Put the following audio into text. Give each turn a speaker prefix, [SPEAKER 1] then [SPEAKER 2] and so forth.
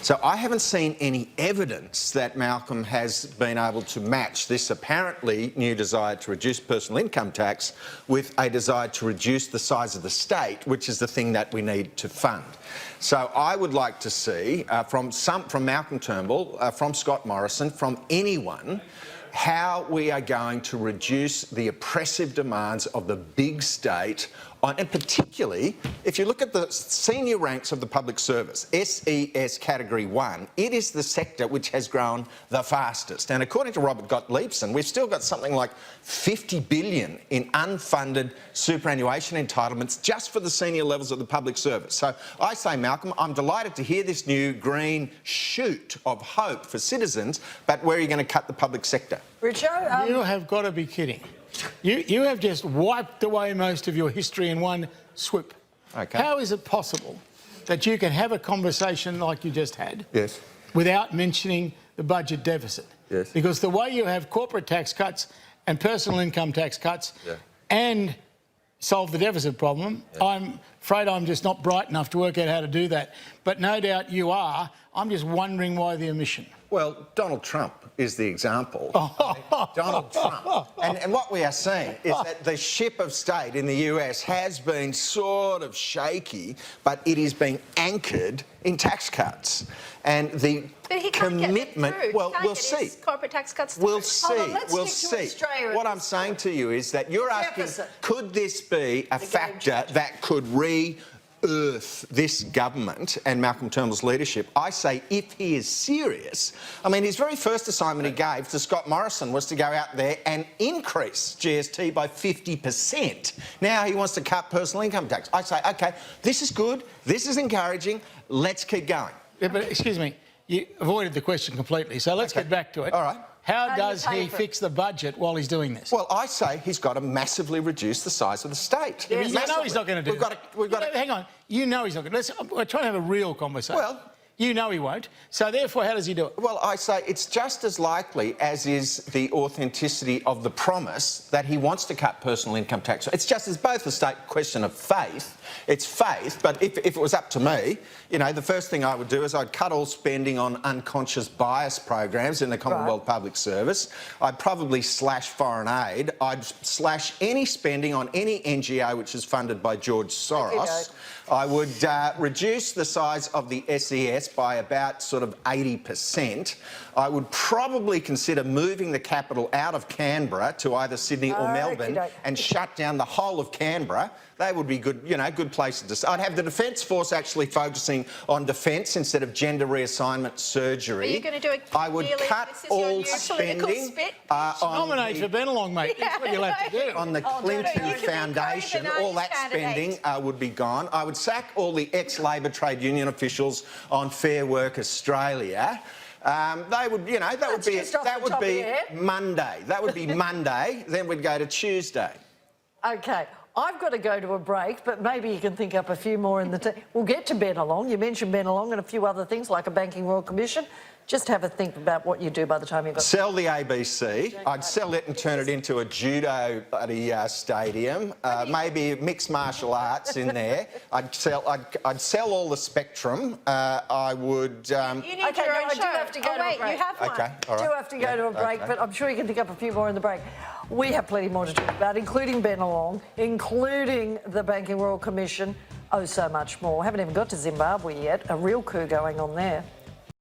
[SPEAKER 1] So I haven't seen any evidence that Malcolm has been able to match this apparently new desire to reduce personal income tax with a desire to reduce the size of the state, which is the thing that we need to fund. So I would like to see from Malcolm Turnbull, from Scott Morrison, from anyone, how we are going to reduce the oppressive demands of the big state and particularly, if you look at the senior ranks of the public service, SES Category 1, it is the sector which has grown the fastest. And according to Robert Gottliebsen, we've still got something like $50 billion in unfunded superannuation entitlements just for the senior levels of the public service. So I say, Malcolm, I'm delighted to hear this new green shoot of hope for citizens, but where are you going to cut the public sector?
[SPEAKER 2] Richo,
[SPEAKER 3] You have got to be kidding. You have just wiped away most of your history in one swoop.
[SPEAKER 1] Okay.
[SPEAKER 3] How is it possible that you can have a conversation like you just had
[SPEAKER 1] Yes.
[SPEAKER 3] without mentioning the budget deficit?
[SPEAKER 1] Yes.
[SPEAKER 3] Because the way you have corporate tax cuts and personal income tax cuts and solve the deficit problem, I'm afraid I'm just not bright enough to work out how to do that. But no doubt you are. I'm just wondering why the omission.
[SPEAKER 1] Well, Donald Trump is the example. Donald Trump. And what we are seeing is that the ship of state in the US has been sort of shaky, but it is being anchored in tax cuts. And the commitment, well, we'll see.
[SPEAKER 4] Corporate tax cuts.
[SPEAKER 1] We'll see. We'll
[SPEAKER 2] stick to
[SPEAKER 1] see.
[SPEAKER 2] Australia
[SPEAKER 1] What I'm saying to you is that you're asking,
[SPEAKER 2] deficit.
[SPEAKER 1] could this be a factor that could re-earth this government and Malcolm Turnbull's leadership? I say if he is serious. I mean, his very first assignment he gave to Scott Morrison was to go out there and increase GST by 50%. Now he wants to cut personal income tax. I say, OK, this is good, this is encouraging, let's keep going.
[SPEAKER 3] Yeah, but excuse me, you avoided the question completely, so let's get back to it.
[SPEAKER 1] All right.
[SPEAKER 3] How does he fix the budget while he's doing this?
[SPEAKER 1] Well, I say he's got to massively reduce the size of the state.
[SPEAKER 3] Yeah, you know he's not going to do
[SPEAKER 1] that.
[SPEAKER 3] Hang on. You know he's not going to. We're trying to have a real conversation.
[SPEAKER 1] Well,
[SPEAKER 3] you know he won't. So therefore, how does he do it?
[SPEAKER 1] Well, I say it's just as likely as is the authenticity of the promise that he wants to cut personal income tax. It's just as both a question of faith. It's faith, but if it was up to me, you know, the first thing I would do is I'd cut all spending on unconscious bias programs in the Commonwealth Public Service. I'd probably slash foreign aid. I'd slash any spending on any NGO which is funded by George Soros. I would reduce the size of the SES by about sort of 80%. I would probably consider moving the capital out of Canberra to either Sydney or Melbourne and shut down the whole of Canberra. They would be good, you know, good places to start. I'd have the Defence Force actually focusing on defence instead of gender reassignment surgery.
[SPEAKER 4] Are you going to do it?
[SPEAKER 1] I would cut all spending
[SPEAKER 3] Nominate for Bennelong, mate. That's what you'll have to do.
[SPEAKER 1] on the Clinton Foundation. All that spending would be gone. I would sack all the ex-Labor trade union officials on Fair Work Australia. They would, you know, that would be Monday. That would be Monday. Then we'd go to Tuesday.
[SPEAKER 2] OK. I've got to go to a break, but maybe you can think up a few more in the... We'll get to Bennelong. You mentioned Bennelong and a few other things like a Banking Royal Commission. Just have a think about what you do by the time you've got...
[SPEAKER 1] Sell the ABC. I'd sell it and turn it into a judo stadium. Maybe mixed martial arts in there. I'd sell all the Spectrum. I would...
[SPEAKER 4] You need your own
[SPEAKER 2] I do have to go to a break.
[SPEAKER 4] You have one.
[SPEAKER 1] OK, all right.
[SPEAKER 2] I do have to go to a break, but I'm sure you can think up a few more in the break. We have plenty more to talk about, including Bennelong, including the Banking Royal Commission, oh, so much more. Haven't even got to Zimbabwe yet. A real coup going on there.